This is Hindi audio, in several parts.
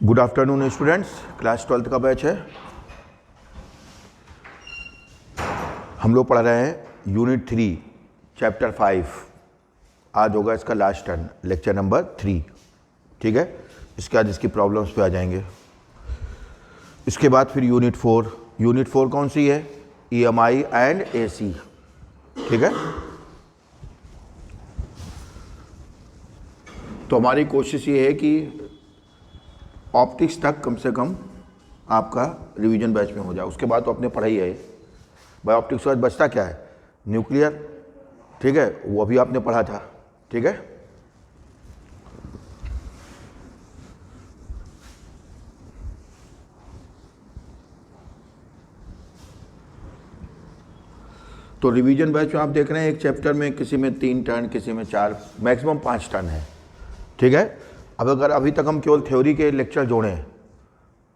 Good afternoon students, class 12th का बैच है। हम लोग पढ़ रहे हैं यूनिट 3 चैप्टर 5। आज होगा इसका लास्ट टर्न, लेक्चर नंबर 3। ठीक है, इसके बाद इसकी प्रॉब्लम्स पे आ जाएंगे। इसके बाद फिर यूनिट 4। यूनिट 4 कौन सी है? EMI and AC। ठीक है, तो हमारी कोशिश ये है कि ऑप्टिक्स तक कम से कम आपका रिवीजन बैच में हो जाए। उसके बाद तो अपने पढ़ाई है भाई। ऑप्टिक्स के बाद बचता क्या है? न्यूक्लियर। ठीक है, वो अभी आपने पढ़ा था। ठीक है, तो रिवीजन बैच में आप देख रहे हैं एक चैप्टर में किसी में 3 टर्न, किसी में 4, मैक्सिमम 5 टर्न है। ठीक है, अब अगर अभी तक हम केवल थ्योरी के लेक्चर जोड़ें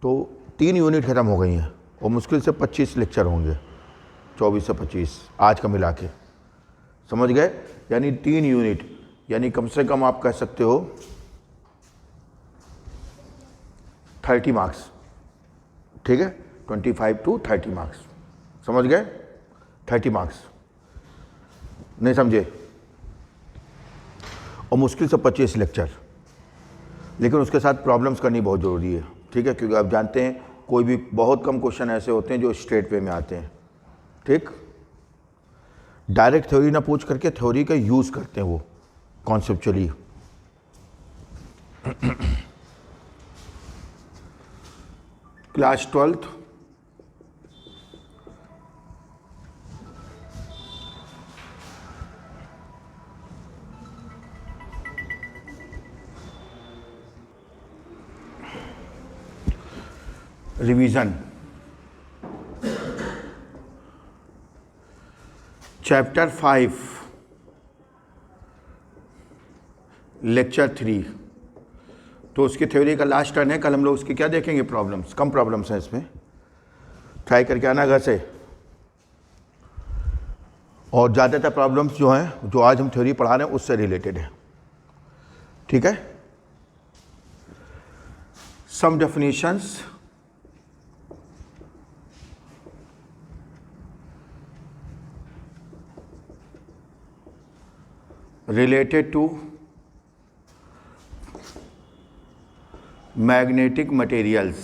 तो 3 यूनिट ख़त्म हो गई हैं और मुश्किल से 25 लेक्चर होंगे, 24 से 25 आज का मिला के। समझ गए? यानी 3 यूनिट, यानी कम से कम आप कह सकते हो 30 मार्क्स। ठीक है, 25 to 30 मार्क्स। समझ गए? 30 मार्क्स। नहीं समझे? और मुश्किल से 25 लेक्चर, लेकिन उसके साथ प्रॉब्लम्स करनी बहुत ज़रूरी है। ठीक है, क्योंकि आप जानते हैं कोई भी बहुत कम क्वेश्चन ऐसे होते हैं जो स्ट्रेट वे में आते हैं। ठीक, डायरेक्ट थ्योरी ना पूछ करके थ्योरी का यूज़ करते हैं वो conceptually. Class 12th revision chapter 5 lecture 3। तो उसकी थ्योरी का लास्ट टर्न है। कल हम लोग उसकी क्या देखेंगे? प्रॉब्लम्स। कम प्रॉब्लम्स हैं इसमें, ट्राई करके आना घर से। और ज़्यादातर प्रॉब्लम्स जो हैं, जो आज हम थ्योरी पढ़ा रहे हैं उससे रिलेटेड है। ठीक है, सम definitions related to magnetic materials।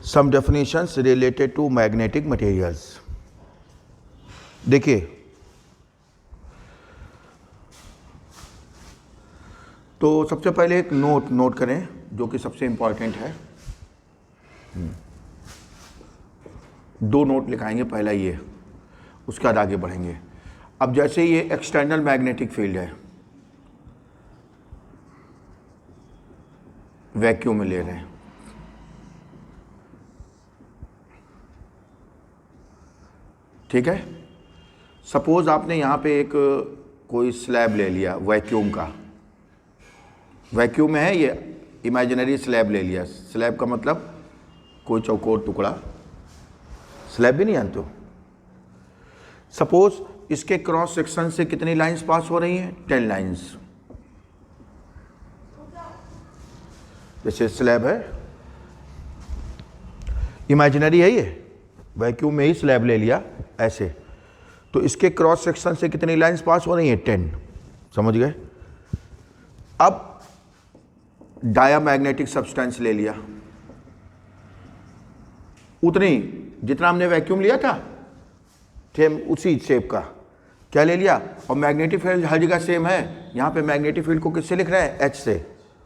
some definitions related to magnetic materials। देखिए, तो सबसे पहले एक नोट करें जो कि सबसे इम्पॉर्टेंट है। 2 नोट लिखाएंगे, पहला ये, उसके बाद आगे बढ़ेंगे। अब जैसे ये एक्सटर्नल मैग्नेटिक फील्ड है, वैक्यूम में ले रहे हैं। ठीक है, सपोज आपने यहाँ पे एक कोई स्लैब ले लिया वैक्यूम का। वैक्यूम में है ये, इमेजिनरी स्लैब ले लिया। स्लैब का मतलब कोई चौकोर टुकड़ा, स्लैब भी नहीं जानते हो। सपोज इसके क्रॉस सेक्शन से कितनी लाइंस पास हो रही हैं? 10 लाइंस। जैसे स्लैब है, इमेजिनरी है ये, वैक्यूम में ही स्लैब ले लिया ऐसे, तो इसके क्रॉस सेक्शन से कितनी लाइंस पास हो रही हैं? 10। समझ गए? अब डायामैग्नेटिक सब्सटेंस ले लिया, उतनी जितना हमने वैक्यूम लिया था, सेम उसी शेप का क्या ले लिया। और मैग्नेटिक फील्ड हर जगह सेम है। यहाँ पे मैग्नेटिक फील्ड को किससे लिख रहे हैं? H से।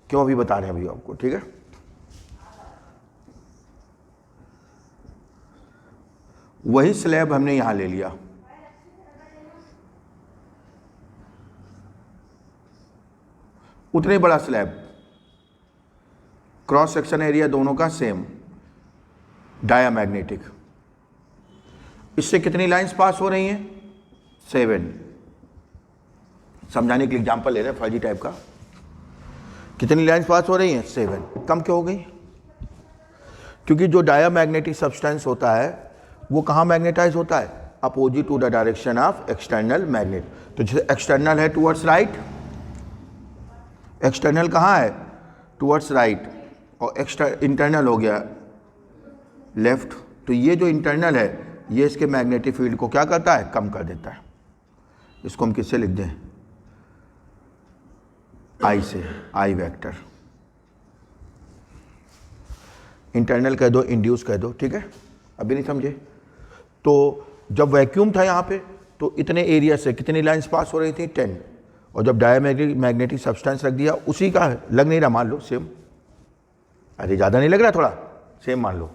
क्यों? अभी बता रहे हैं अभी आपको। ठीक है, वही स्लैब हमने यहाँ ले लिया। उतने बड़ा स्लैब, क्रॉस सेक्शन एरिया दोनों का सेम, डायामैग्नेटिक। इससे कितनी लाइंस पास हो रही हैं? 7। समझाने के लिए एग्जांपल ले रहे हैं फर्जी टाइप का। कितनी लाइंस पास हो रही हैं? 7। कम क्यों हो गई? क्योंकि जो डायामैग्नेटिक सब्सटेंस होता है वो कहाँ मैग्नेटाइज होता है? Opposite to the direction of external magnet. तो जैसे एक्सटर्नल है टुवर्ड्स राइट, एक्सटर्नल कहाँ है? टुवर्ड्स राइट, और इंटरनल हो गया लेफ्ट। तो ये जो इंटरनल है ये इसके मैग्नेटिक फील्ड को क्या करता है? कम कर देता है। इसको हम किससे लिख दें? आई से, आई वेक्टर। इंटरनल कह दो, इंड्यूस कह दो, ठीक है? अभी नहीं समझे? तो जब वैक्यूम था यहाँ पे तो इतने एरिया से कितनी लाइंस पास हो रही थी? 10। और जब डायमैग्नेटिक सब्सटेंस रख दिया, उसी का लग नहीं रहा, मान लो सेम, अरे ज़्यादा नहीं लग रहा, थोड़ा सेम मान लो,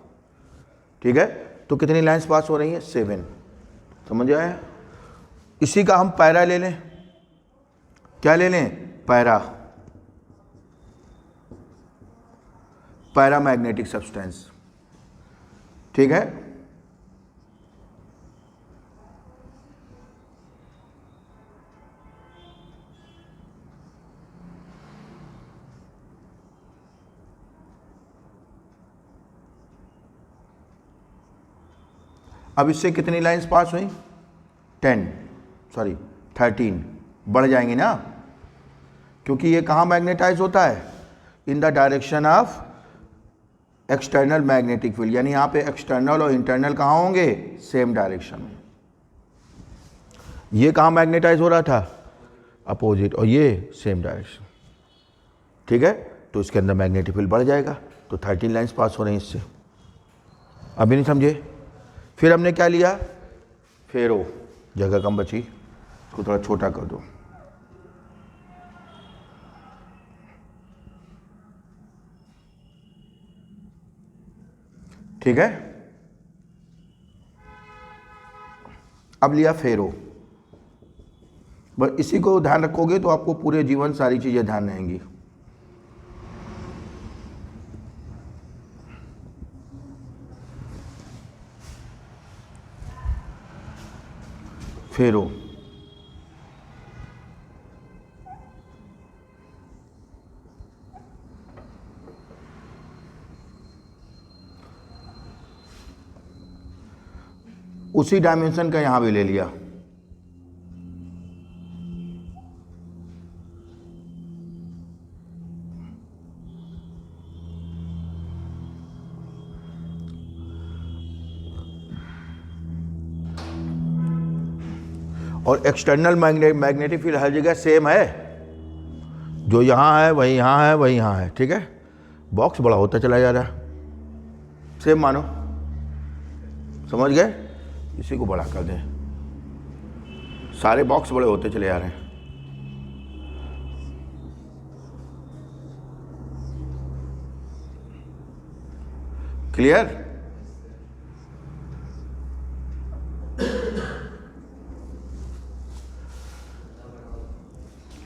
ठीक है? तो कितनी लाइंस पास हो रही हैं? 7। समझ आया? इसी का हम पैरा ले लें। क्या ले लें? पैरा, पैरामैग्नेटिक सब्सटेंस, ठीक है? अब इससे कितनी लाइंस पास हुई? 13 बढ़ जाएंगी ना, क्योंकि ये कहाँ मैग्नेटाइज होता है? इन the direction of external magnetic field, यानी यहाँ पे एक्सटर्नल और इंटरनल कहाँ होंगे? सेम डायरेक्शन में। ये कहाँ मैग्नेटाइज हो रहा था? अपोजिट, और ये सेम डायरेक्शन, ठीक है? तो इसके अंदर मैग्नेटिक फील्ड बढ़ जाएगा। तो 13 लाइंस पास हो रही हैं इससे। अभी नहीं समझे? फिर हमने क्या लिया? फेरो, जगह कम बची, इसको थोड़ा छोटा कर दो। ठीक है? अब लिया फेरो। बस इसी को ध्यान रखोगे तो आपको पूरे जीवन सारी चीजें ध्यान रहेंगी। फेरो, उसी डायमेंशन का यहां भी ले लिया। और एक्सटर्नल मैग्नेटिक फील्ड हर जगह सेम है, जो यहाँ है वही यहाँ है, वही यहाँ है, ठीक है? बॉक्स बड़ा होता चला जा रहा है, सेम मानो, समझ गए? इसी को बड़ा कर दें, सारे बॉक्स बड़े होते चले जा रहे हैं। क्लियर?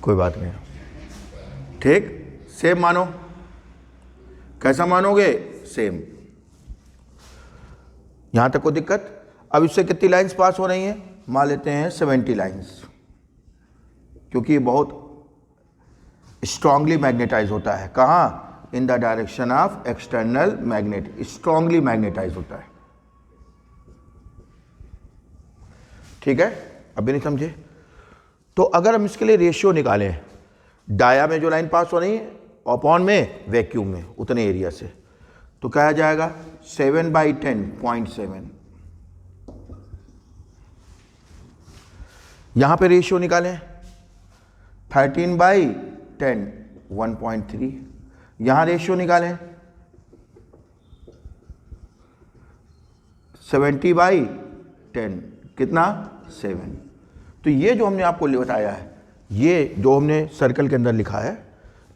कोई बात नहीं, ठीक? सेम मानो। कैसा मानोगे? सेम। यहां तक कोई दिक्कत? अब इससे कितनी लाइंस पास हो रही हैं? मान लेते हैं 70 लाइंस, क्योंकि ये बहुत स्ट्रांगली मैग्नेटाइज होता है। कहाँ? In the direction of external magnet, strongly magnetize होता है, ठीक है? अभी नहीं समझे? तो अगर हम इसके लिए रेशियो निकालें, डाया में जो लाइन पास हो रही है अपॉन में वैक्यूम में उतने एरिया से, तो क्या आ जाएगा? 7/10.7। यहां पे रेशियो निकालें, 13/10 1.3। यहां रेशियो निकालें 70/10 कितना? 7। तो ये जो हमने आपको बताया है, ये जो हमने सर्कल के अंदर लिखा है,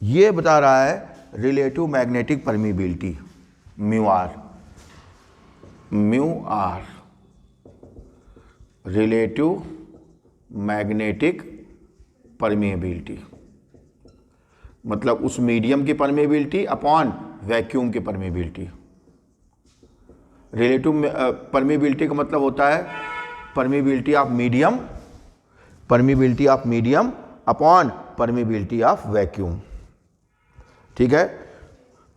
ये बता रहा है relative magnetic permeability, mu R, relative magnetic permeability, मतलब उस मीडियम की परमीबिलिटी अपॉन वैक्यूम की परमीबिलिटी। रिलेटिव परमीबिलिटी का मतलब होता है permeability of medium, permeability of medium upon permeability of vacuum, ठीक है?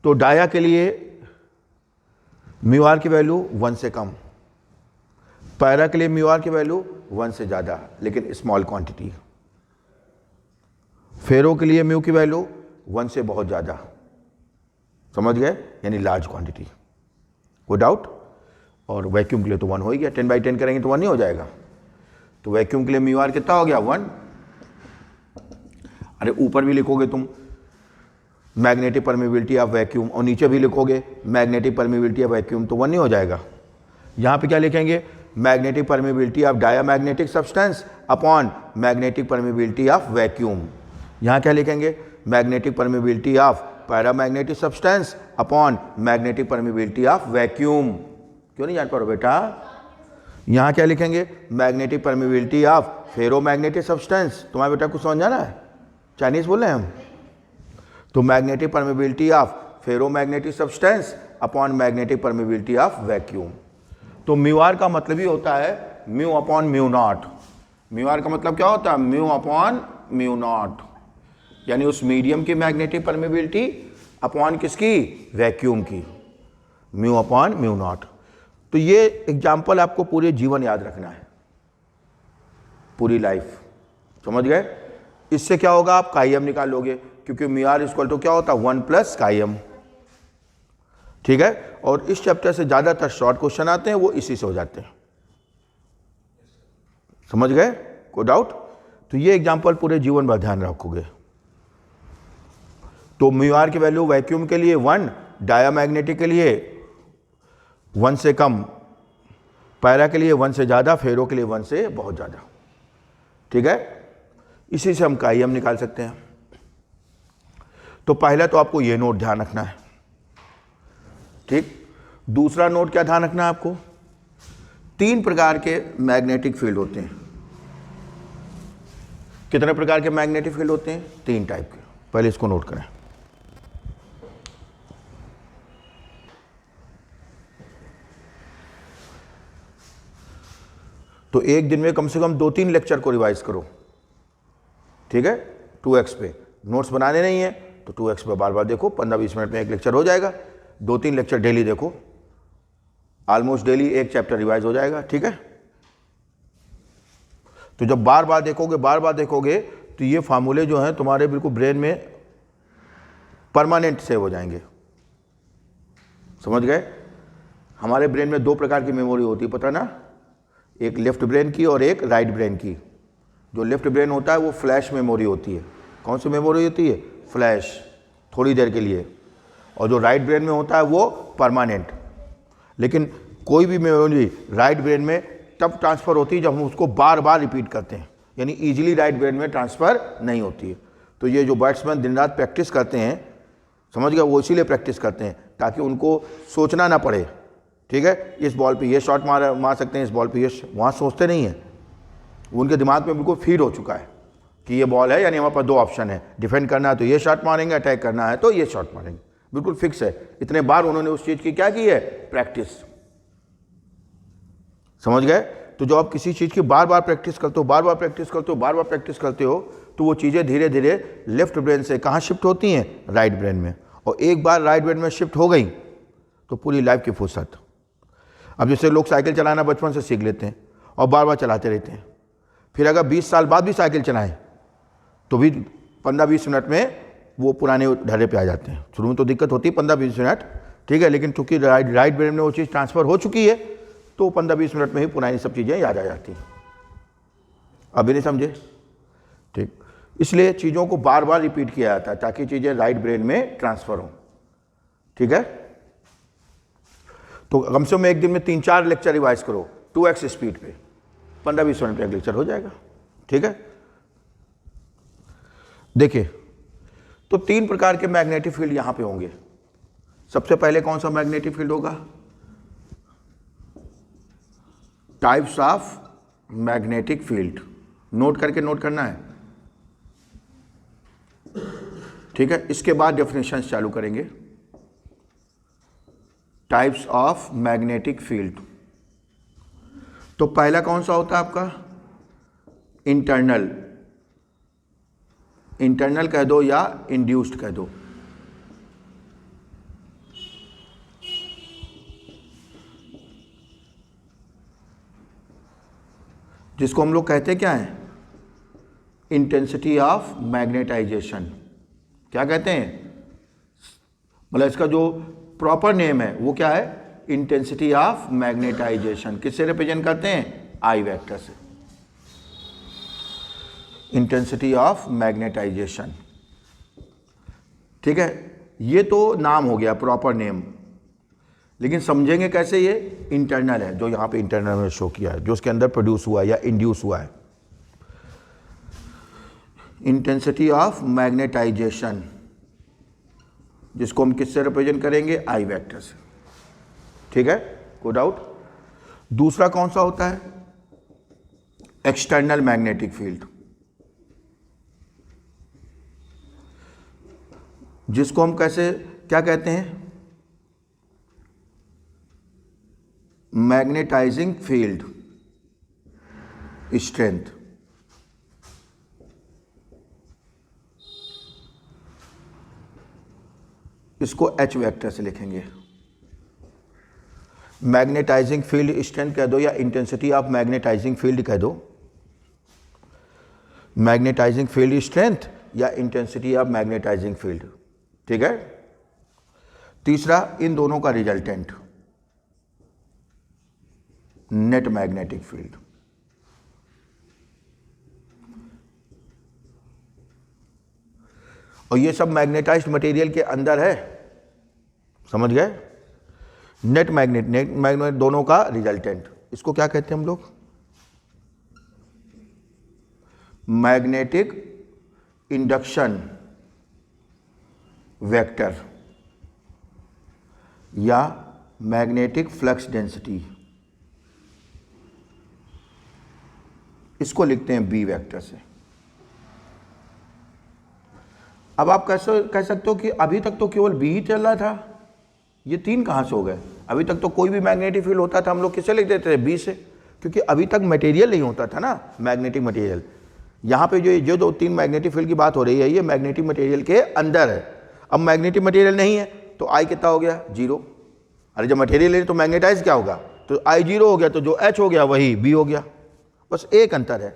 तो डाया के लिए म्यू आर की वैल्यू 1 से कम, पैरा के लिए म्यू आर की वैल्यू 1 से ज़्यादा लेकिन स्मॉल क्वांटिटी। फेरो के लिए म्यू की वैल्यू 1 से बहुत ज़्यादा, समझ गए, यानी लार्ज क्वांटिटी। कोई डाउट? और वैक्यूम के लिए तो 1 हो ही गया, 10/10 करेंगे तो 1 नहीं हो जाएगा। तो वैक्यूम के लिए म्यू आर कितना हो गया? 1। अरे ऊपर भी लिखोगे तुम मैग्नेटिक परमेबिलिटी ऑफ वैक्यूम और नीचे भी लिखोगे मैग्नेटिक परमेबिलिटी ऑफ वैक्यूम, तो 1 नहीं हो जाएगा। यहाँ पे क्या लिखेंगे? Magnetic permeability of diamagnetic substance upon magnetic permeability of vacuum. यहाँ क्या लिखेंगे? Magnetic permeability of paramagnetic substance upon magnetic permeability of vacuum. क्यों नहीं जान पा रहे बेटा? यहाँ क्या लिखेंगे? Magnetic permeability of ferromagnetic substance. तुम्हारे बेटा कुछ समझ जाना है? चाइनीज बोल रहे हैं हम? तो magnetic permeability of ferromagnetic substance upon magnetic permeability of vacuum. तो म्यू आर का मतलब ही होता है mu upon mu naught. Mu R का मतलब क्या होता है? म्यू अपॉन म्यू नॉट, यानी उस मीडियम की मैग्नेटिक परमेबिलिटी अपॉन किसकी? वैक्यूम की, म्यू अपॉन म्यू नॉट। तो ये एग्जाम्पल आपको पूरे जीवन याद रखना है, पूरी लाइफ, समझ गए? इससे क्या होगा? आप काईएम निकाल लोगे, क्योंकि म्यू आर इक्वल टू क्या होता है? 1 प्लस काईएम। ठीक है? और इस चैप्टर से ज़्यादातर शॉर्ट क्वेश्चन आते हैं, वो इसी से हो जाते हैं, समझ गए? कोई डाउट? तो ये एग्जाम्पल पूरे जीवन भर ध्यान रखोगे। तो म्यू आर की वैल्यू वैक्यूम के लिए 1, डायामैग्नेटिक के लिए 1 से कम, पैरा के लिए 1 से ज़्यादा, फेरो के लिए 1 से बहुत ज़्यादा। ठीक है? इसी से हम काईएम निकाल सकते हैं। तो पहला तो आपको ये नोट ध्यान रखना है, ठीक। दूसरा नोट क्या ध्यान रखना है आपको? 3 प्रकार के मैग्नेटिक फील्ड होते हैं। कितने प्रकार के मैग्नेटिक फील्ड होते हैं? 3 टाइप के। पहले इसको नोट करें। तो एक दिन में कम से कम 2-3 लेक्चर को रिवाइज करो, ठीक है? 2x पे नोट्स बनाने नहीं है तो 2x पे बार बार देखो, 15-20 मिनट में एक लेक्चर हो जाएगा। 2-3 लेक्चर डेली देखो, ऑलमोस्ट डेली एक चैप्टर रिवाइज हो जाएगा, ठीक है? तो जब बार बार देखोगे तो ये फार्मूले जो हैं तुम्हारे बिल्कुल ब्रेन में परमानेंट सेव हो जाएंगे, समझ गए? हमारे ब्रेन में 2 प्रकार की मेमोरी होती है, पता ना? एक लेफ्ट ब्रेन की और एक राइट ब्रेन की। जो लेफ्ट ब्रेन होता है वो फ्लैश मेमोरी होती है। कौन सी मेमोरी होती है? फ्लैश, थोड़ी देर के लिए। और जो राइट ब्रेन में होता है वो परमानेंट। लेकिन कोई भी मेमोरी राइट ब्रेन में तब ट्रांसफ़र होती है जब हम उसको बार बार रिपीट करते हैं, यानी ईजिली राइट ब्रेन में ट्रांसफ़र नहीं होती है। तो ये जो बैट्समैन दिन रात प्रैक्टिस करते हैं, समझ गए, वो इसीलिए प्रैक्टिस करते हैं ताकि उनको सोचना ना पड़े, ठीक है? इस बॉल पे ये शॉट मार सकते हैं, इस बॉल पे ये, वहाँ सोचते नहीं हैं। वो उनके दिमाग में बिल्कुल फीड हो चुका है कि ये बॉल है, यानी हमारे पास 2 ऑप्शन है, डिफेंड करना है तो ये शॉट मारेंगे, अटैक करना है तो ये शॉट मारेंगे, बिल्कुल फिक्स है। इतने बार उन्होंने उस चीज़ की क्या की है? प्रैक्टिस, समझ गए? तो जो आप किसी चीज़ की बार बार प्रैक्टिस करते हो, तो वो चीज़ें धीरे धीरे लेफ्ट ब्रेन से कहाँ शिफ्ट होती हैं? राइट ब्रेन में। और एक बार राइट ब्रेन में शिफ्ट हो गई तो पूरी लाइफ की फुर्सत। अब जैसे लोग साइकिल चलाना बचपन से सीख लेते हैं और बार बार चलाते रहते हैं, फिर अगर 20 साल बाद भी साइकिल चलाएं तो भी 15-20 मिनट में वो पुराने ढर्रे पे आ जाते हैं। शुरू में तो दिक्कत होती है 15-20 मिनट, ठीक है, लेकिन चूंकि राइट ब्रेन में वो चीज़ ट्रांसफ़र हो चुकी है तो 15-20 मिनट में ही पुरानी सब चीज़ें याद आ जाती हैं। अभी नहीं समझे? ठीक, इसलिए चीज़ों को बार बार रिपीट किया जाता है ताकि चीज़ें राइट ब्रेन में ट्रांसफ़र हों, ठीक है? तो कम से कम एक दिन में 3-4 लेक्चर रिवाइज करो 2x स्पीड पे, 15-20 मिनट में एक लेक्चर हो जाएगा, ठीक है? देखिए, तो 3 प्रकार के मैग्नेटिक फील्ड यहां पे होंगे। सबसे पहले कौन सा मैग्नेटिक फील्ड होगा? Types of magnetic field. Note करना है, ठीक है? इसके बाद डेफिनेशन चालू करेंगे। Types of magnetic field. तो पहला कौन सा होता है आपका? इंटरनल कह दो या इंड्यूस्ड कह दो। जिसको हम लोग कहते क्या है, इंटेंसिटी ऑफ मैग्नेटाइजेशन। क्या कहते हैं, मतलब इसका जो प्रॉपर नेम है वो क्या है, इंटेंसिटी ऑफ मैग्नेटाइजेशन। किससे रिप्रेजेंट करते हैं, आई वेक्टर से। इंटेंसिटी ऑफ मैग्नेटाइजेशन, ठीक है। ये तो नाम हो गया, प्रॉपर नेम। लेकिन समझेंगे कैसे, ये इंटरनल है, जो यहाँ पे इंटरनल में शो किया है, जो उसके अंदर प्रोड्यूस हुआ है या इंड्यूस हुआ है। इंटेंसिटी ऑफ मैग्नेटाइजेशन, जिसको हम किससे रिप्रेजेंट करेंगे, आई वेक्टर से, ठीक है, कोई डाउट। दूसरा कौन सा होता है, एक्सटर्नल मैग्नेटिक फील्ड, जिसको हम कैसे क्या कहते हैं, मैग्नेटाइजिंग फील्ड स्ट्रेंथ। इसको एच वेक्टर से लिखेंगे। मैग्नेटाइजिंग फील्ड स्ट्रेंथ कह दो या इंटेंसिटी ऑफ मैग्नेटाइजिंग फील्ड कह दो, मैग्नेटाइजिंग फील्ड स्ट्रेंथ या इंटेंसिटी ऑफ मैग्नेटाइजिंग फील्ड, ठीक है। तीसरा, इन दोनों का रिजल्टेंट, नेट मैग्नेटिक फील्ड। और ये सब मैग्नेटाइज्ड मटेरियल के अंदर है, समझ गए। नेट मैग्नेट दोनों का रिजल्टेंट, इसको क्या कहते हैं हम लोग, मैग्नेटिक इंडक्शन वेक्टर या मैग्नेटिक फ्लक्स डेंसिटी, इसको लिखते हैं बी वेक्टर से। अब आप कैसे कह सकते हो कि अभी तक तो केवल बी ही चल रहा था, ये तीन कहाँ से हो गए। अभी तक तो कोई भी मैग्नेटिक फील्ड होता था हम लोग किससे लिख देते थे, बी से, क्योंकि अभी तक मटेरियल नहीं होता था ना, मैग्नेटिक मटेरियल। यहाँ पे जो दो तीन मैग्नेटिक फील्ड की बात हो रही है, ये मैग्नेटिक मटेरियल के अंदर है। अब मैग्नेटिक मटेरियल नहीं है तो आई कितना हो गया, जीरो। अरे जब मटेरियल है तो मैग्नेटाइज क्या होगा, तो आई जीरो हो गया, तो जो एच हो गया वही बी हो गया। बस एक अंतर है,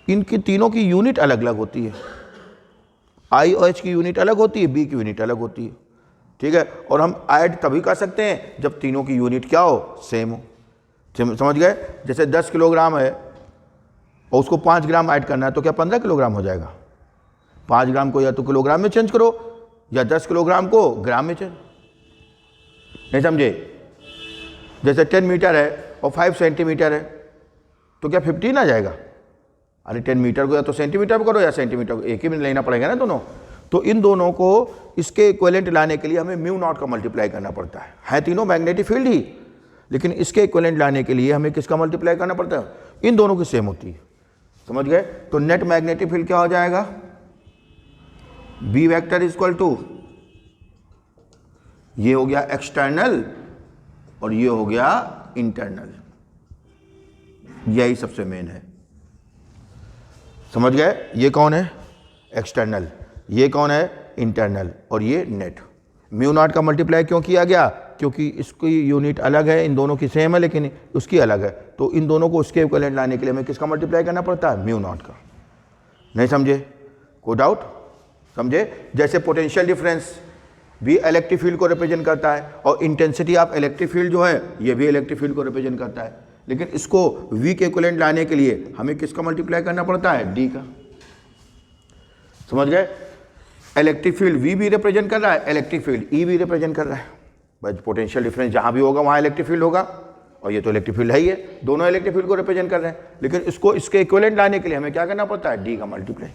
इनकी तीनों की यूनिट अलग अलग होती है। आई और एच की यूनिट अलग होती है, बी की यूनिट अलग होती है, ठीक है। और हम ऐड तभी कर सकते हैं जब तीनों की यूनिट क्या हो, सेम हो। समझ गए। जैसे 10 किलोग्राम है और उसको 5 ग्राम ऐड करना है तो क्या 15 किलोग्राम हो जाएगा। 5 ग्राम को या तो किलोग्राम में चेंज करो या 10 किलोग्राम को ग्राम में चेंज, नहीं समझे। जैसे 10 मीटर है और 5 सेंटीमीटर है तो क्या 15 आ जाएगा। अरे 10 मीटर को या तो सेंटीमीटर में करो या सेंटीमीटर को, एक ही में लेना पड़ेगा ना दोनों। तो इन दोनों को इसके इक्विवेलेंट लाने के लिए हमें म्यू नॉट का मल्टीप्लाई करना पड़ता है तीनों मैग्नेटिक फील्ड ही, लेकिन इसके इक्विवेलेंट लाने के लिए हमें किसका मल्टीप्लाई करना पड़ता है, इन दोनों की सेम होती है। समझ गए। तो नेट मैग्नेटिक फील्ड क्या हो जाएगा, बी वेक्टर इक्वल टू, ये हो गया एक्सटर्नल और ये हो गया इंटरनल, यही सबसे मेन है। समझ गए। ये कौन है, एक्सटर्नल, ये कौन है, इंटरनल, और ये नेट। म्यू नॉट का मल्टीप्लाई क्यों किया गया, क्योंकि इसकी यूनिट अलग है, इन दोनों की सेम है लेकिन उसकी अलग है, तो इन दोनों को उसके इक्विवेलेंट लाने के लिए हमें किसका मल्टीप्लाई करना पड़ता है, म्यू नॉट का। नहीं समझे, कोई डाउट। समझे। जैसे पोटेंशियल डिफरेंस भी इलेक्ट्रिक फील्ड को रिप्रेजेंट करता है और इंटेंसिटी ऑफ इलेक्ट्रिक फील्ड जो है ये भी इलेक्ट्रिक फील्ड को रिप्रेजेंट करता है, लेकिन इसको V के इक्विवेलेंट लाने के लिए हमें किसका मल्टीप्लाई करना पड़ता है, D का। समझ गए। इलेक्ट्रिक फील्ड V भी रिप्रेजेंट कर रहा है, इलेक्ट्रिक फील्ड E भी रिप्रेजेंट कर रहा है। बस पोटेंशियल डिफरेंस जहां भी होगा वहां इलेक्ट्रिक फील्ड होगा, और ये तो इलेक्ट्रिक फील्ड है ही है, दोनों इलेक्ट्रिक फील्ड को रिप्रेजेंट कर रहे हैं, लेकिन इसको इसके इक्विवेलेंट लाने के लिए हमें क्या करना पड़ता है, D का मल्टीप्लाई।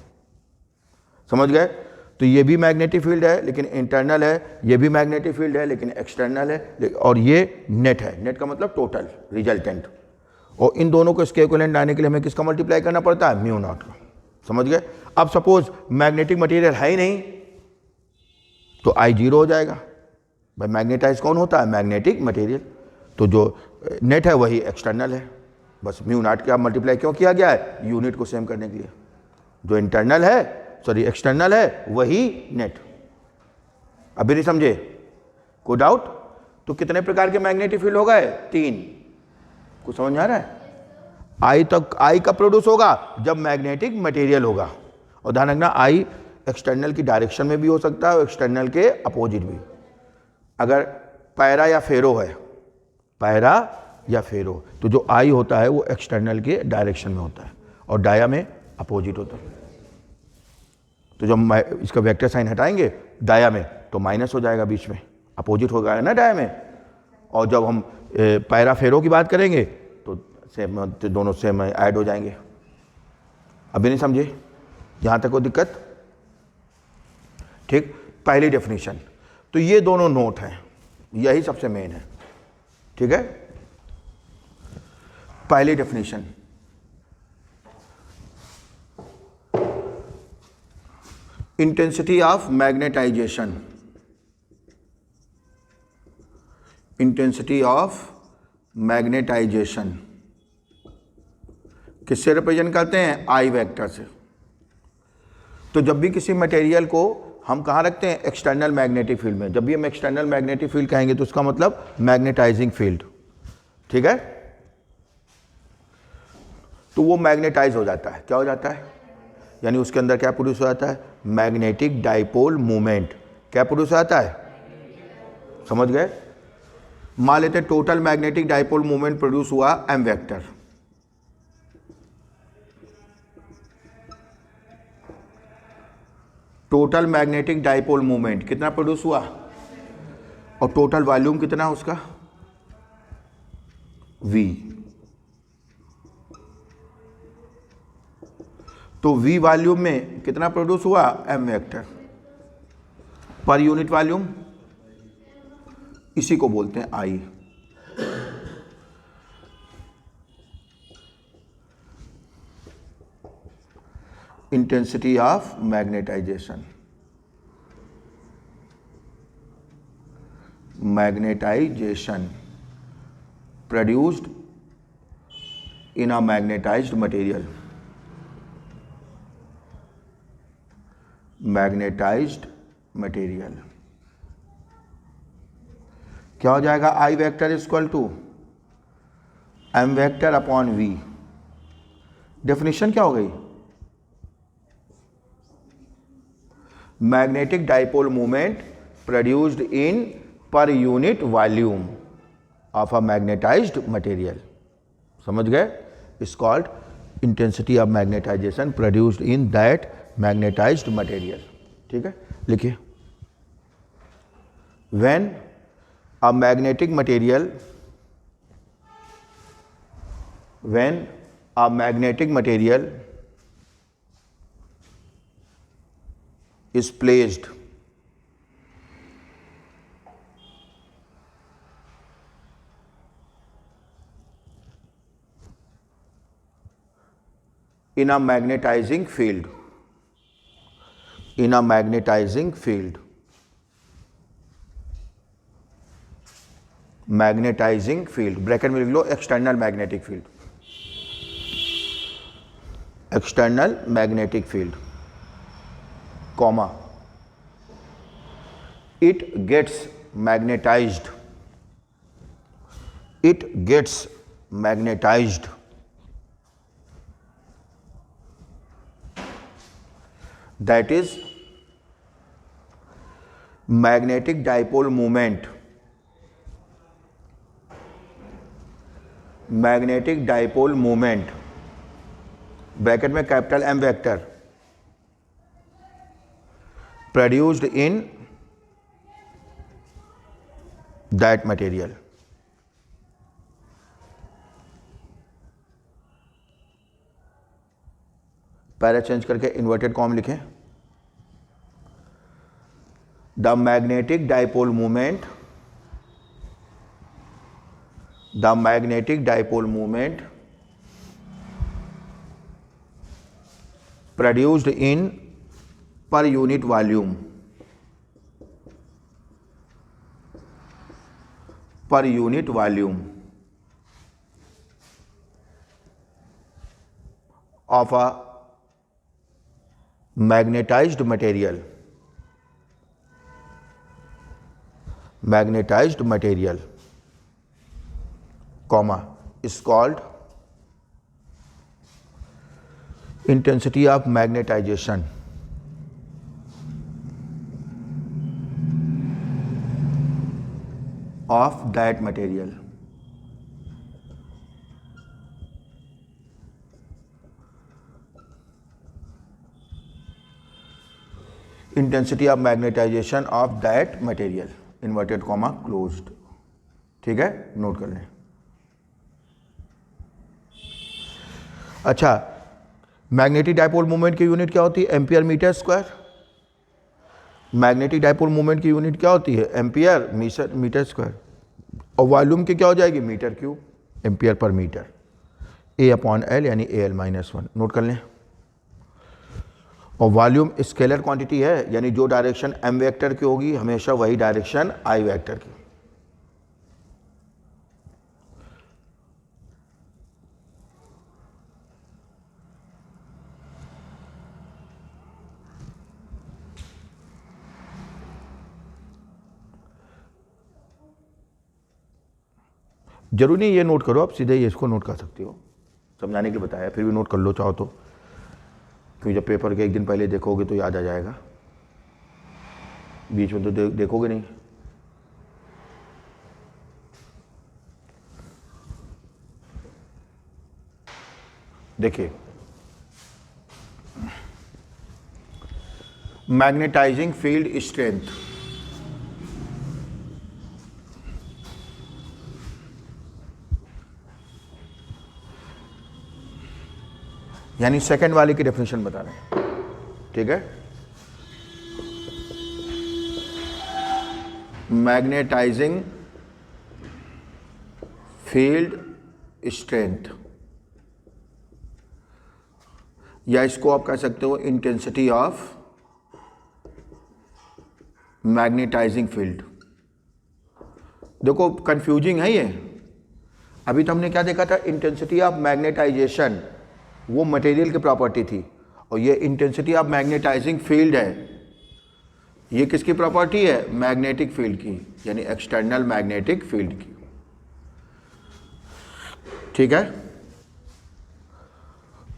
समझ गए। तो ये भी मैग्नेटिक फील्ड है लेकिन इंटरनल है, ये भी मैग्नेटिक फील्ड है लेकिन एक्सटर्नल है, और ये नेट है। नेट का मतलब टोटल रिजल्टेंट, और इन दोनों को इसके इक्विवेलेंट लाने के लिए हमें किसका मल्टीप्लाई करना पड़ता है, म्यू नॉट का। समझ गए। अब सपोज मैग्नेटिक मटेरियल है ही नहीं तो आई जीरो हो जाएगा। भाई मैग्नेटाइज कौन होता है, मैग्नेटिक मटेरियल, तो जो नेट है वही एक्सटर्नल है। बस म्यू नॉट का मल्टीप्लाई क्यों किया गया है, यूनिट को सेम करने के लिए। जो इंटरनल है सॉरी एक्सटर्नल है वही नेट। अभी नहीं समझे, कोई डाउट। तो कितने प्रकार के मैग्नेटिक फील्ड हो गए, 3। कुछ समझ आ रहा है। आई तक, आई कब प्रोड्यूस होगा? जब मैग्नेटिक मटेरियल होगा। और ध्यान रखना आई एक्सटर्नल की डायरेक्शन में भी हो सकता है और एक्सटर्नल के अपोजिट भी। अगर पैरा या फेरो है, पैरा या फेरो, तो जो आई होता है वो एक्सटर्नल के डायरेक्शन में होता है और डाया में अपोजिट होता है। तो जब इसका वेक्टर साइन हटाएंगे डाया में तो माइनस हो जाएगा, बीच में अपोजिट हो जाएगा ना डाया में। और जब हम पैरा फेरो की बात करेंगे तो सेम, तो दोनों सेम ऐड हो जाएंगे। अभी नहीं समझे? यहाँ तक कोई दिक्कत? ठीक, पहली डेफिनेशन। तो ये दोनों नोट हैं, यही सबसे मेन है। ठीक है, पहली definition, intensity of magnetisation. Intensity of magnetisation किससे रिप्रेजेंट करते हैं? आई वेक्टर से। तो जब भी किसी मटेरियल को हम कहाँ रखते हैं? एक्सटर्नल मैग्नेटिक फील्ड में। जब भी हम एक्सटर्नल मैग्नेटिक फील्ड कहेंगे तो उसका मतलब मैग्नेटाइजिंग फील्ड। ठीक है, तो वो मैग्नेटाइज हो जाता है। क्या हो जाता है? यानी उसके अंदर क्या प्रोड्यूस हो जाता है? Magnetic dipole movement. क्या प्रोड्यूस हो जाता है? समझ गए? मान लेते हैं total magnetic dipole movement produce हुआ M vector. Total magnetic dipole movement कितना प्रोड्यूस हुआ? और टोटल वॉल्यूम कितना उसका? V। तो V वॉल्यूम में कितना प्रोड्यूस हुआ? M vector. Per unit volume, इसी को बोलते हैं I। Intensity of magnetization. Magnetization produced in a magnetized material। Magnetized material क्या हो जाएगा? I vector equal to M vector upon V. Definition क्या हो गई? Magnetic dipole movement produced in per unit volume of a magnetized material. समझ गए? Is called intensity of magnetization produced in that magnetized material. ठीक है, लिखिए। When a magnetic material, when a magnetic material is placed in a magnetizing field, in a magnetizing field, magnetizing field bracket में लिख लो external magnetic field, external magnetic field comma it gets magnetized, it gets magnetized that is magnetic dipole moment, magnetic dipole moment bracket में capital M vector produced in that material. Para change करके इन्वर्टेड कॉम लिखें। The magnetic dipole movement, the magnetic dipole movement produced in per unit volume, per unit volume of a magnetized material, magnetized material, comma is called intensity of magnetization of that material. Intensity of magnetization of that material, inverted comma closed. ठीक है, नोट कर लें. अच्छा, मैग्नेटिक डायपोल मोमेंट की यूनिट क्या होती है? Ampere metre square. Magnetic dipole moment की यूनिट क्या होती है? Ampere metre square. और वॉल्यूम की क्या हो जाएगी? Metre cube, ampere per metre. A/L यानी AL-1. नोट कर लें. और वॉल्यूम स्केलर क्वांटिटी है, यानी जो डायरेक्शन m वेक्टर की होगी हमेशा वही डायरेक्शन I वेक्टर की. जरूरी नहीं ये नोट करो, आप सीधे ये इसको नोट कर सकते हो, समझाने के लिए बताया, फिर भी नोट कर लो चाहो तो, क्योंकि जब पेपर के एक दिन पहले देखोगे तो याद आ जाएगा, बीच में तो देखोगे नहीं. देखिए, मैग्नेटाइजिंग फील्ड स्ट्रेंथ, यानी सेकंड वाले की डेफिनेशन बता रहे हैं. ठीक है, मैग्नेटाइजिंग फील्ड स्ट्रेंथ, या इसको आप कह सकते हो इंटेंसिटी ऑफ मैग्नेटाइजिंग फील्ड. देखो कंफ्यूजिंग है ये. अभी तो हमने क्या देखा था? इंटेंसिटी ऑफ मैग्नेटाइजेशन, वो मटेरियल की प्रॉपर्टी थी, और ये इंटेंसिटी ऑफ मैग्नेटाइजिंग फील्ड है, ये किसकी प्रॉपर्टी है? मैग्नेटिक फील्ड की, यानी एक्सटर्नल मैग्नेटिक फील्ड की. ठीक है,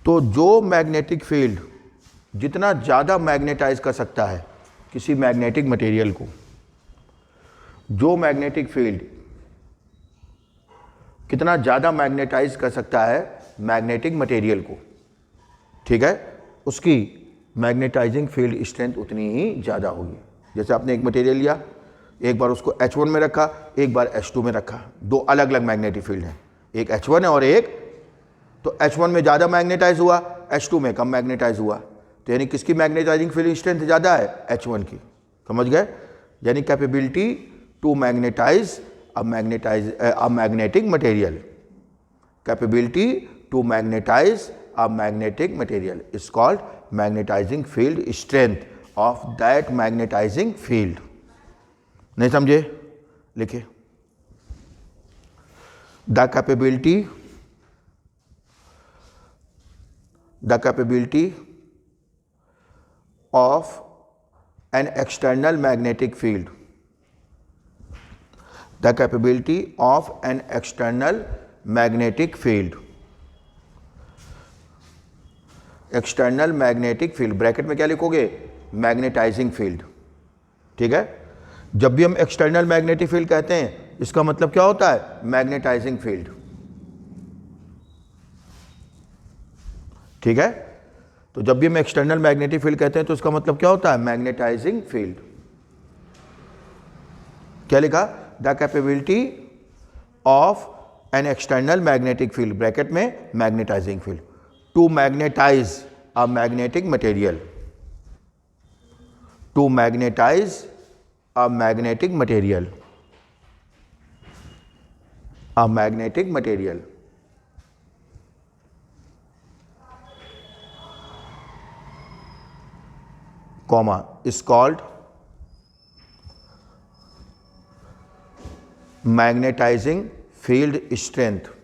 तो जो मैग्नेटिक फील्ड जितना ज़्यादा मैग्नेटाइज कर सकता है किसी मैग्नेटिक मटेरियल को, जो मैग्नेटिक फील्ड कितना ज़्यादा मैग्नेटाइज कर सकता है मैग्नेटिक मटेरियल को, ठीक है, उसकी मैग्नेटाइजिंग फील्ड स्ट्रेंथ उतनी ही ज़्यादा होगी. जैसे आपने एक मटेरियल लिया, एक बार उसको H1 में रखा, एक बार H2 में रखा, दो अलग अलग मैग्नेटिक फील्ड हैं, एक H1 है और एक, तो H1 में ज़्यादा मैग्नेटाइज हुआ, H2 में कम मैग्नेटाइज हुआ, तो यानी किसकी मैग्नेटाइजिंग फील्ड स्ट्रेंथ ज़्यादा है? H1 की. समझ गए? यानी capability to magnetize a magnetic material, capability to magnetize a magnetic material is called magnetizing field strength of that magnetizing field. नहीं समझे? लिखिए. The capability of an external magnetic field, the capability of an external magnetic field, external magnetic field, bracket में क्या लिखोगे? Magnetizing field. ठीक है, जब भी हम एक्सटर्नल मैग्नेटिक फील्ड कहते हैं इसका मतलब क्या होता है? Magnetizing field. ठीक है, तो जब भी हम एक्सटर्नल मैग्नेटिक फील्ड कहते हैं तो इसका मतलब क्या होता है? Magnetizing field. क्या लिखा? The capability of an external magnetic field, bracket में magnetizing field, to magnetize a magnetic material, to magnetize a magnetic material, a magnetic material, comma, is called magnetizing field strength,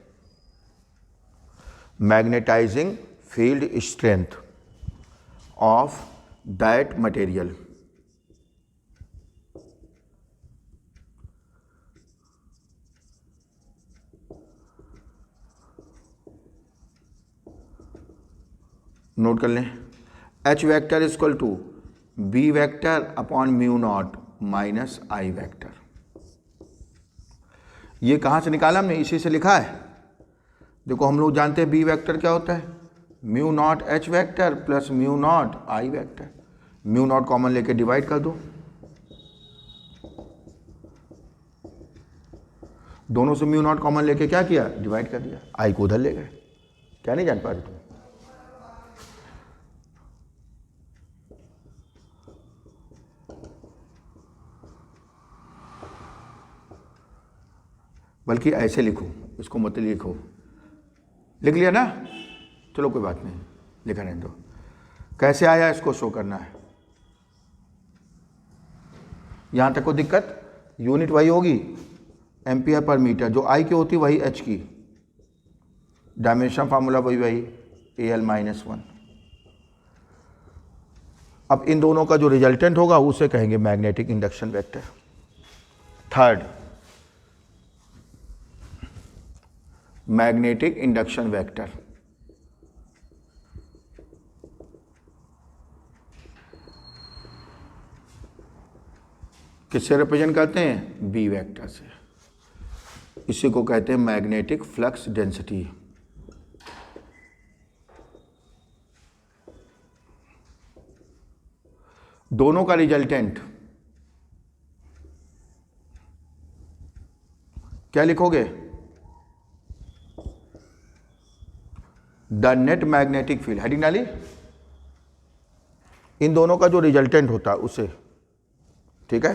magnetizing field strength of that material. Note कर लें, H vector is equal to B vector upon mu naught minus I vector. ये कहाँ से निकाला हमने, इसी से लिखा है। देखो हम लोग जानते हैं बी वैक्टर क्या होता है, mu naught H vector plus mu naught आई वैक्टर। म्यू नॉट कॉमन लेके डिवाइड कर दो, दोनों से म्यू नॉट कॉमन लेके क्या किया, डिवाइड कर दिया, आई को उधर ले गए। क्या नहीं जान पा रहे तुम? बल्कि ऐसे लिखो, इसको मत लिखो। लिख लिया ना, चलो कोई बात नहीं, लिखा रहने दो। कैसे आया इसको शो करना है। यहां तक कोई दिक्कत, यूनिट वही होगी एम्पियर पर मीटर, जो आई की होती वही एच की, डायमेंशन फार्मूला वही AL-1। अब इन दोनों का जो रिजल्टेंट होगा उसे कहेंगे magnetic induction vector. Third, magnetic induction vector किससे रिप्रेजेंट करते हैं, बी वेक्टर से। इसी को कहते हैं मैग्नेटिक फ्लक्स डेंसिटी। दोनों का रिजल्टेंट क्या लिखोगे, the net magnetic field, heading डाली। इन दोनों का जो रिजल्टेंट होता है उसे, ठीक है।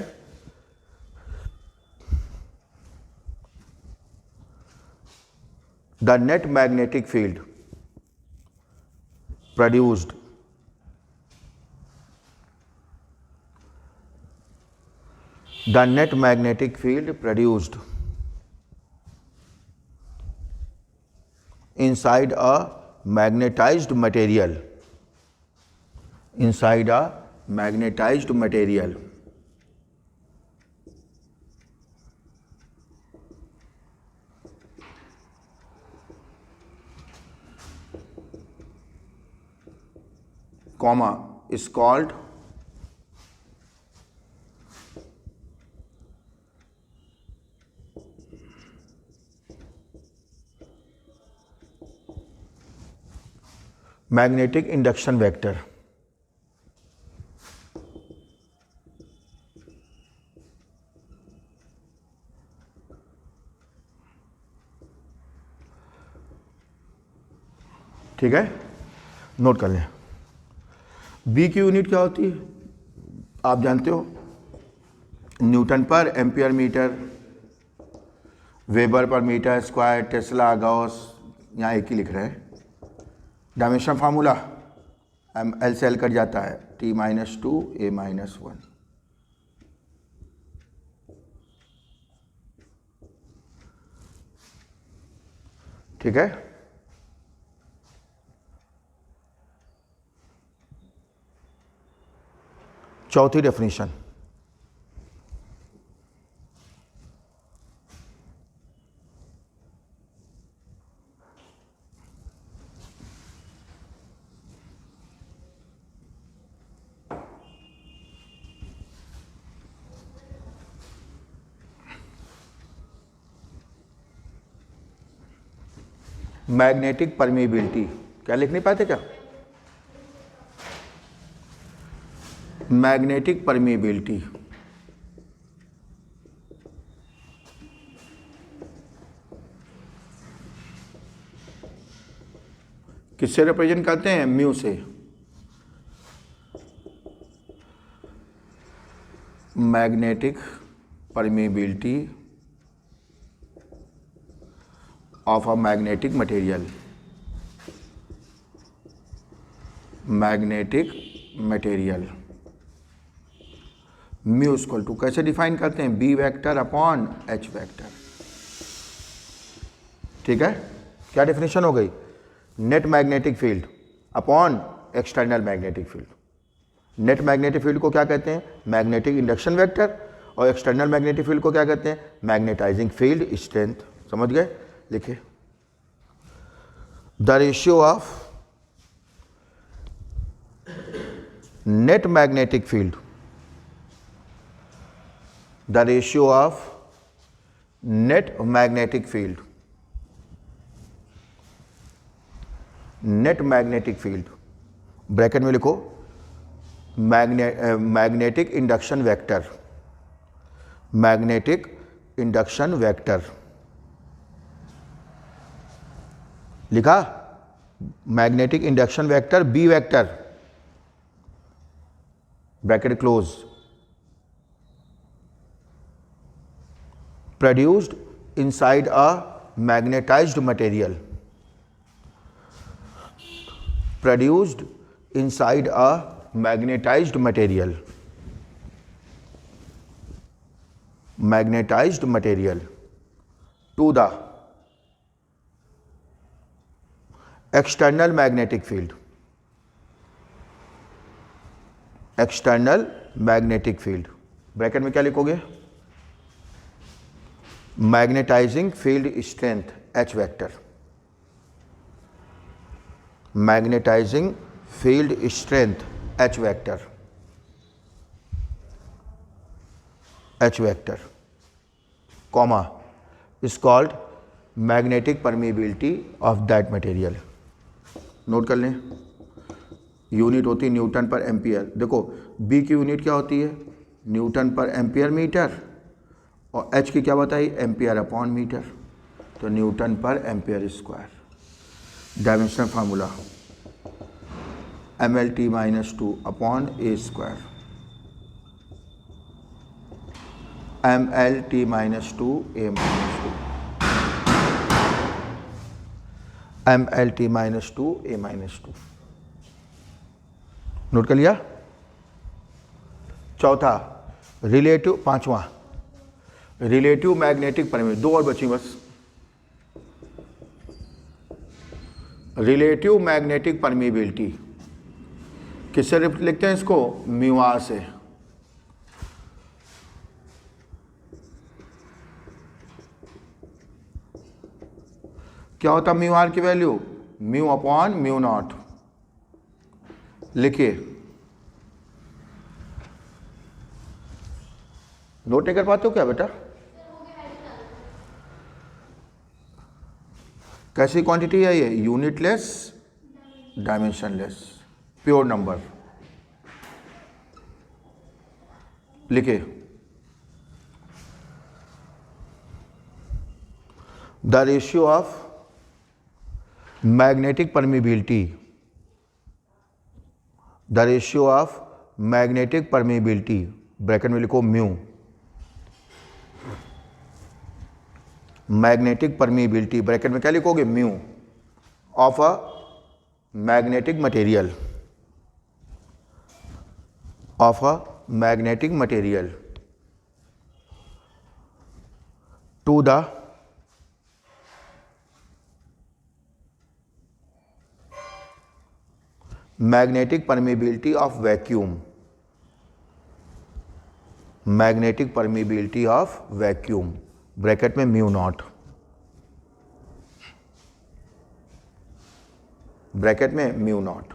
The net magnetic field produced the net magnetic field produced inside a magnetized material, inside a magnetized material comma is called magnetic induction vector. ठीक है, नोट कर लें। बी की यूनिट क्या होती है, आप जानते हो, न्यूटन पर ampere metre, weber per metre square, tesla, gauss, यहाँ एक ही लिख रहे हैं। डायमेंशन फार्मूला एल से एल कट जाता है, T-2 A-1। ठीक है, चौथी डेफिनेशन, मैग्नेटिक परमीबिलिटी। क्या लिख नहीं पाते क्या, मैग्नेटिक परमीबिलिटी किससे रिप्रेजेंट करते हैं, म्यू से। Magnetic permeability of a magnetic material, magnetic material, mu equal to कैसे डिफाइन करते हैं, B vector upon H vector. ठीक है, क्या डेफिनेशन हो गई, net magnetic field upon external magnetic field. Net magnetic field को क्या कहते हैं, मैग्नेटिक इंडक्शन वेक्टर, और एक्सटर्नल मैग्नेटिक फील्ड को क्या कहते हैं, मैग्नेटाइजिंग फील्ड स्ट्रेंथ। समझ गए, लिखिए, the ratio of net magnetic field, the ratio of net magnetic field, net magnetic field, bracket में लिखो magnetic induction vector, magnetic induction vector लिखा, magnetic induction vector B vector, bracket close, produced inside a magnetized material, produced inside a magnetized material, magnetized material to the external magnetic field, external magnetic field, bracket में क्या लिखोगे, magnetizing field strength H vector, magnetizing field strength H vector, H vector comma is called magnetic permeability of that material. Note कर लें, यूनिट होती है न्यूटन पर एम्पियर। देखो बी की यूनिट क्या होती है, न्यूटन पर एम्पियर मीटर, और एच की क्या बताई, एम्पियर अपॉन मीटर, तो न्यूटन पर ampere square. Dimensional formula MLT-2 upon A square, MLT-2 A-2, MLT-2 A-2। Note कर लिया। चौथा रिलेटिव, पांचवा रिलेटिव मैग्नेटिक परमिबिलिटी, दो और बची बस। रिलेटिव मैग्नेटिक परमिबिलिटी किससे लिखते हैं इसको, म्यू आर से। क्या होता म्यू आर की value, mu upon mu not, लिखिए। नोट नहीं कर पाते हो क्या बेटा, कैसी क्वांटिटी है ये, यूनिटलेस डायमेंशनलेस प्योर नंबर, लिखिए। The ratio of magnetic permeability, the ratio of magnetic permeability, bracket में लिखो म्यू, मैग्नेटिक परमिबिलिटी ब्रैकेट में क्या लिखोगे, mu of a magnetic material, of a magnetic material to the magnetic permeability of vacuum, magnetic permeability of vacuum, bracket में म्यू नॉट, ब्रैकेट में mu naught,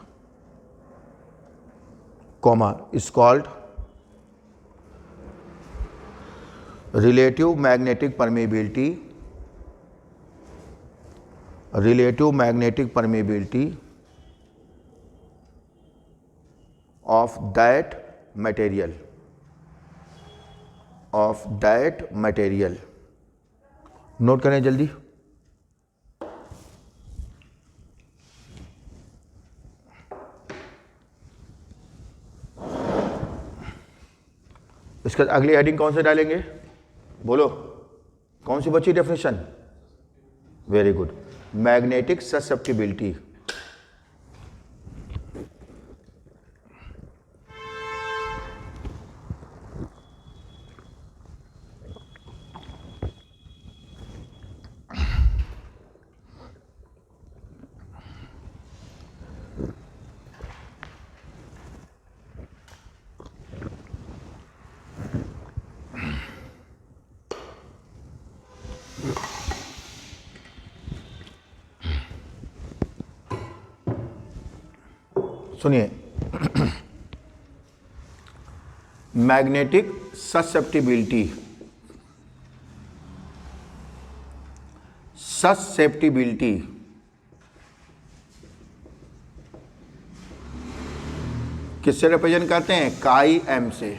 comma is called relative magnetic permeability, relative magnetic permeability of that material, of that material। Note करें जल्दी। इसका अगली हेडिंग कौन से डालेंगे, बोलो कौन सी बची definition, very good, magnetic susceptibility. सुनिए मैग्नेटिक ससेप्टिबिलिटी, ससेप्टिबिलिटी किससे रिप्रेजेंट करते हैं? काई एम से।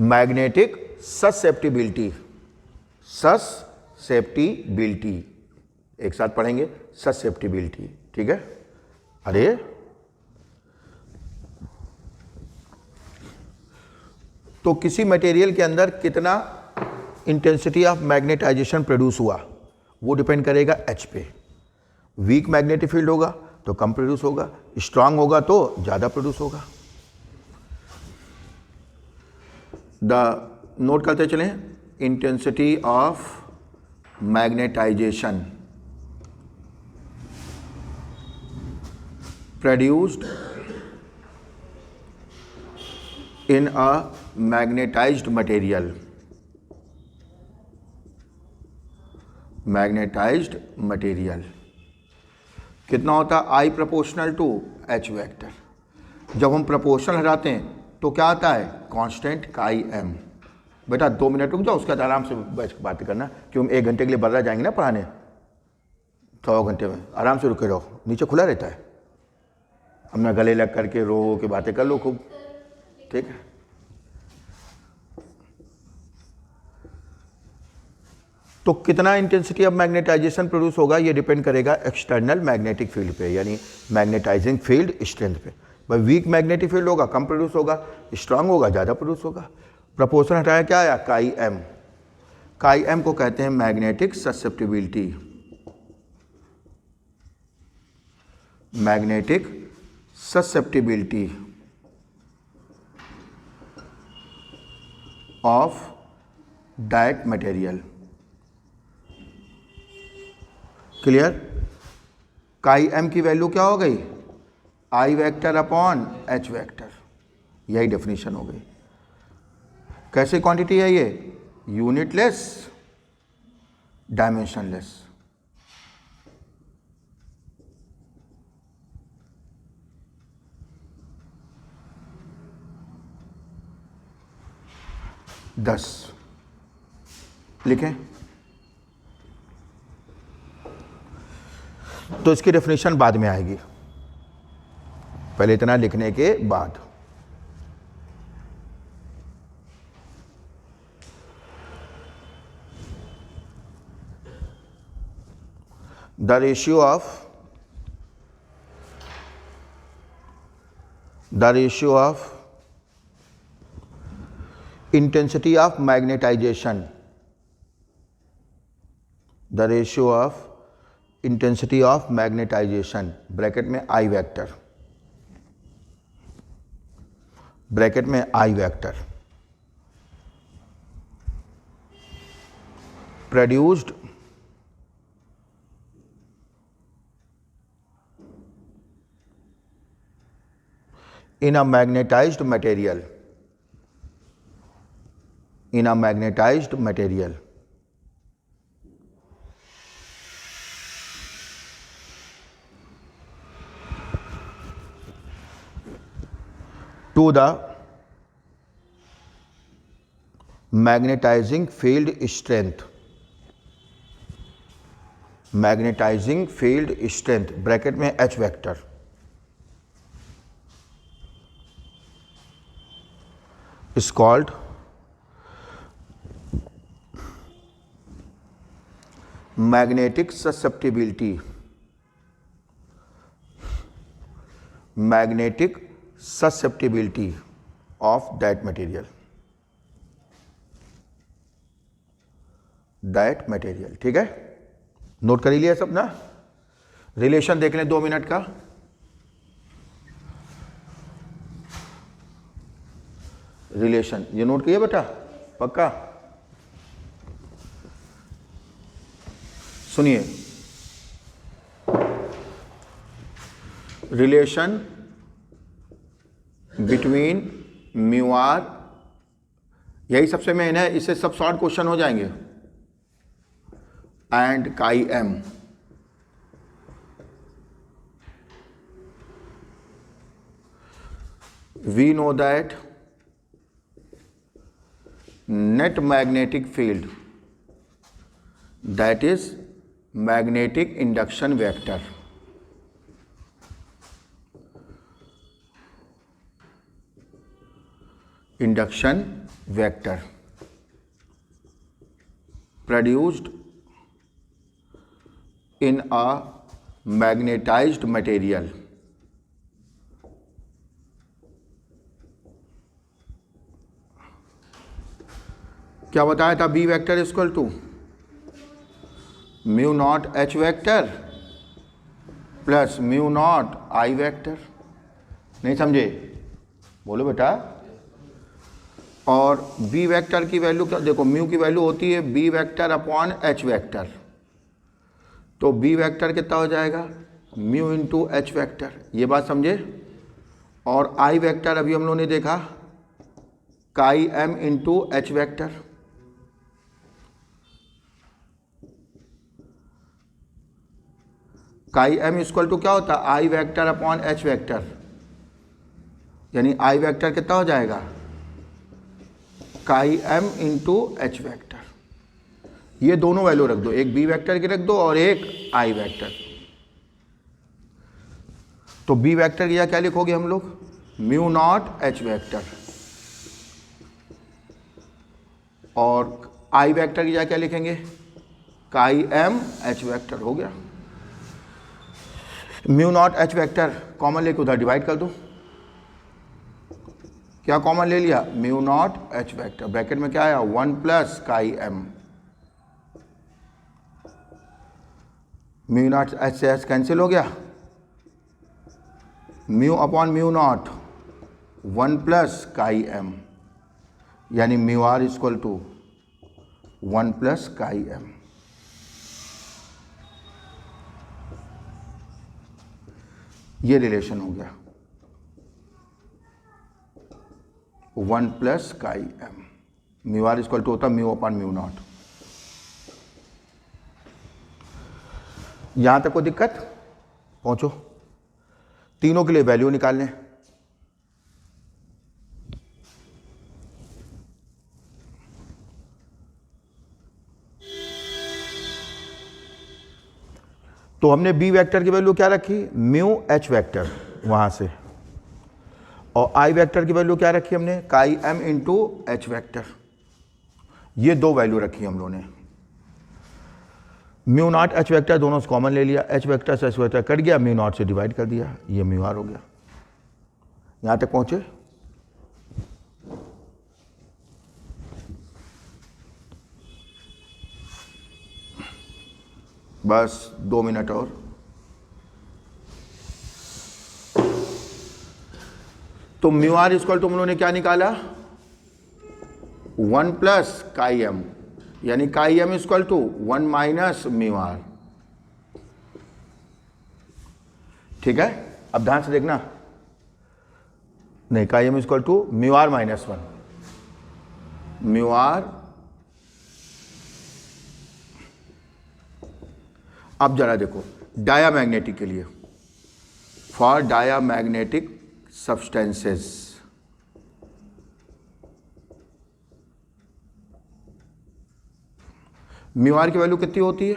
मैग्नेटिक ससेप्टिबिलिटी, ससेप्टिबिलिटी एक साथ पढ़ेंगे, ससेप्टिबिलिटी, ठीक है। अरे तो किसी मटेरियल के अंदर कितना इंटेंसिटी ऑफ मैग्नेटाइजेशन प्रोड्यूस हुआ वो डिपेंड करेगा एच पे। वीक मैग्नेटिक फील्ड होगा तो कम प्रोड्यूस होगा, स्ट्रांग होगा तो ज़्यादा प्रोड्यूस होगा। नोट करते चलें, intensity of magnetization produced in a magnetized material, magnetized material कितना होता है? I proportional to H vector. जब हम प्रोपोर्शनल हटाते हैं तो क्या आता है? कांस्टेंट काई एम। बेटा 2 मिनट रुक जाओ, उसके बाद आराम से बैठ बातें करना, क्यों हम 1 घंटे के लिए बदला जाएंगे ना पढ़ाने, 100 घंटे में आराम से रुके रहो, नीचे खुला रहता है, अपना गले लग करके रो के बातें कर लो खूब, ठीक है। तो कितना इंटेंसिटी ऑफ मैग्नेटाइजेशन प्रोड्यूस होगा ये डिपेंड करेगा एक्सटर्नल मैग्नेटिक फील्ड पे, यानी मैग्नेटाइजिंग फील्ड स्ट्रेंथ पे। भाई वीक मैग्नेटिक फील्ड होगा कम प्रोड्यूस होगा, स्ट्रांग होगा ज़्यादा प्रोड्यूस होगा। प्रपोर्शन हटाया क्या आया? काई एम। काई एम को कहते हैं magnetic susceptibility, magnetic susceptibility of that material. Clear? Chi M की वैल्यू क्या हो गई? I vector upon H vector, यही डेफिनेशन हो गई। कैसे क्वांटिटी है ये? Unitless, dimensionless. दस लिखें तो इसकी डेफिनेशन बाद में आएगी, पहले इतना लिखने के बाद। The ratio of intensity of magnetization, the ratio of intensity of magnetization bracket में आई वेक्टर, ब्रैकेट में I vector produced in a magnetized material, in a magnetized material to the magnetizing field strength, magnetizing field strength bracket में H vector is called magnetic susceptibility, magnetic susceptibility of that material, that material। ठीक है, नोट कर लिया सब ना? रिलेशन देख लें 2 मिनट का। रिलेशन ये नोट किया बेटा, पक्का? सुनिए, रिलेशन बिटवीन म्यू आर, यही सबसे मेन है, इससे सब शॉर्ट क्वेश्चन हो जाएंगे, and chi M. we know that net magnetic field, that is magnetic induction vector, produced in a magnetized material क्या बताया था, B vector equal to mu naught H vector plus mu naught I vector. नहीं समझे? बोलो बेटा। और बी वेक्टर की वैल्यू क्या, देखो म्यू की वैल्यू होती है B vector upon H vector, तो बी वेक्टर कितना हो जाएगा, म्यू इंटू एच वेक्टर। ये बात समझे? और आई वेक्टर अभी हम लोगों ने देखा chi M into H vector. Chi M equal to क्या होता है, I vector upon H vector, यानी आई वेक्टर कितना हो जाएगा, काई एम इंटू एच वेक्टर। ये दोनों वैल्यू रख दो, एक बी वेक्टर की रख दो और एक आई वेक्टर। तो बी वेक्टर की क्या लिखोगे हम लोग, म्यू नॉट एच वेक्टर, और आई वेक्टर की क्या लिखेंगे, काई एम एच वेक्टर। हो गया। Mu naught H vector common लेके उधर डिवाइड कर दो। क्या कॉमन ले लिया, mu naught H vector, bracket में क्या आया 1 plus chi M. Mu naught H से एच कैंसिल हो गया, mu upon mu naught 1 plus chi M, यानी mu R equal to 1 plus chi M. ये रिलेशन हो गया 1 plus chi M. Mu R equal to होता म्यू अपॉन म्यू नॉट। यहां तक कोई दिक्कत? पहुंचो। तीनों के लिए वैल्यू निकालने। तो हमने बी वेक्टर की वैल्यू क्या रखी, म्यू एच वेक्टर वहां से, और आई वेक्टर की वैल्यू क्या रखी हमने, काई एम इंटू एच वेक्टर। ये दो वैल्यू रखी हम लोगों ने। म्यू नॉट एच वेक्टर दोनों से कॉमन ले लिया, एच वेक्टर से एच वेक्टर कट गया, म्यू नॉट से डिवाइड कर दिया, ये म्यू आर हो गया। यहां तक पहुंचे? बस 2 मिनट और। तो म्यू आर इक्वल टू हम लोगों ने क्या निकाला, 1 प्लस काई एम, यानी chi M equal to 1 minus mu R. ठीक है, अब ध्यान से देखना। नहीं, chi M equal to mu R minus 1, mu R. अब जरा देखो डायामैग्नेटिक के लिए, for diamagnetic substances, mu R की वैल्यू कितनी होती है,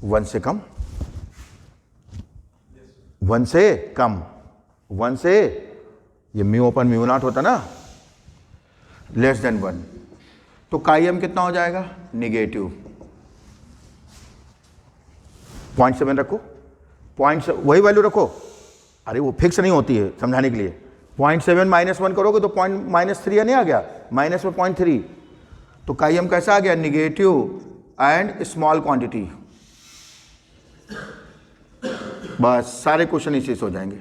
1 से कम, 1 से कम, 1 से, ये म्यू अपन म्यू नॉट होता ना, लेस देन 1। तो काई एम कितना हो जाएगा, निगेटिव 0.7 रखो, वही वैल्यू रखो। अरे वो फिक्स नहीं होती है, समझाने के लिए। 0.7 माइनस 1 करोगे तो -3 नहीं आ गया, माइनस में 0.3, तो काई एम कैसा आ गया, निगेटिव एंड स्मॉल क्वांटिटी। बस सारे क्वेश्चन इसी से हो जाएंगे।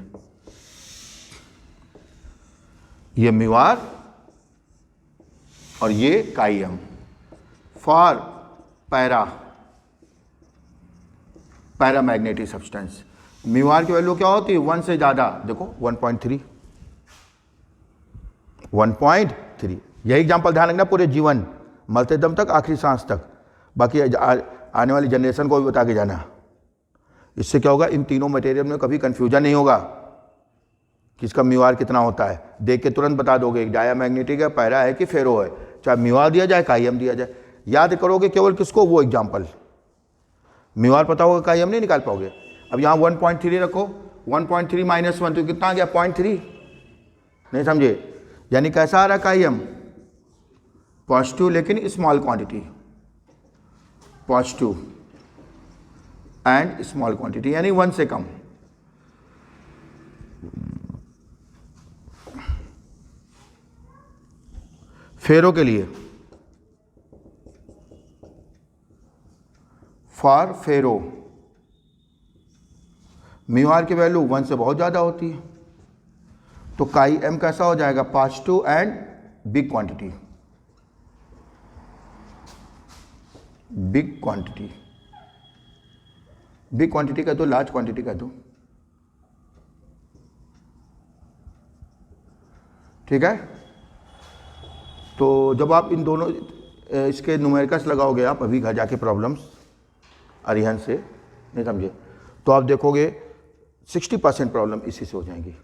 ये म्यू आर और ये chi M for paramagnetic substance. Mu R की वैल्यू क्या होती है, 1 से ज़्यादा, देखो 1.3, 1.3। यही एग्जाम्पल ध्यान रखना पूरे जीवन, मरते दम तक, आखिरी सांस तक, बाकी आने वाली जनरेशन को भी बता के जाना। इससे क्या होगा, इन तीनों मटेरियल में कभी कंफ्यूजन नहीं होगा। कि इसका म्यू आर कितना होता है, देख के तुरंत बता दोगे डायामैग्नेटिक है, पैरा है कि फेरो है, चाहे म्यू आर दिया जाए काईएम दिया जाए। याद करोगे केवल किसको, वो एग्जाम्पल। म्यू आर पता होगा काईएम नहीं निकाल पाओगे। अब यहाँ 1.3 रखो, 1.3 माइनस 1 तो कितना आ गया 0.3, नहीं समझे, यानी कैसा आ रहा काईएम पॉजिटिव लेकिन small quantity, positive and small quantity यानी 1 से कम। फेरो के लिए, फॉर फेरो म्यू आर की वैल्यू 1 से बहुत ज़्यादा होती है, तो काई एम कैसा हो जाएगा positive and big quantity, big quantity, big quantity कह दो, लार्ज क्वांटिटी कह दो, ठीक है। तो जब आप इन दोनों इसके न्यूमेरिकल्स लगाओगे आप अभी घर जाके प्रॉब्लम्स अरिहंत से, नहीं समझे, तो आप देखोगे 60% प्रॉब्लम इसी से हो जाएंगी,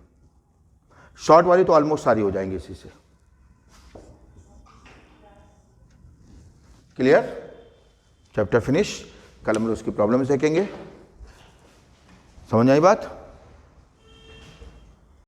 शॉर्ट वाली तो ऑलमोस्ट सारी हो जाएंगी इसी से। क्लियर, चैप्टर फिनिश, कल हम लोग उसकी प्रॉब्लम देखेंगे। समझ आई बात।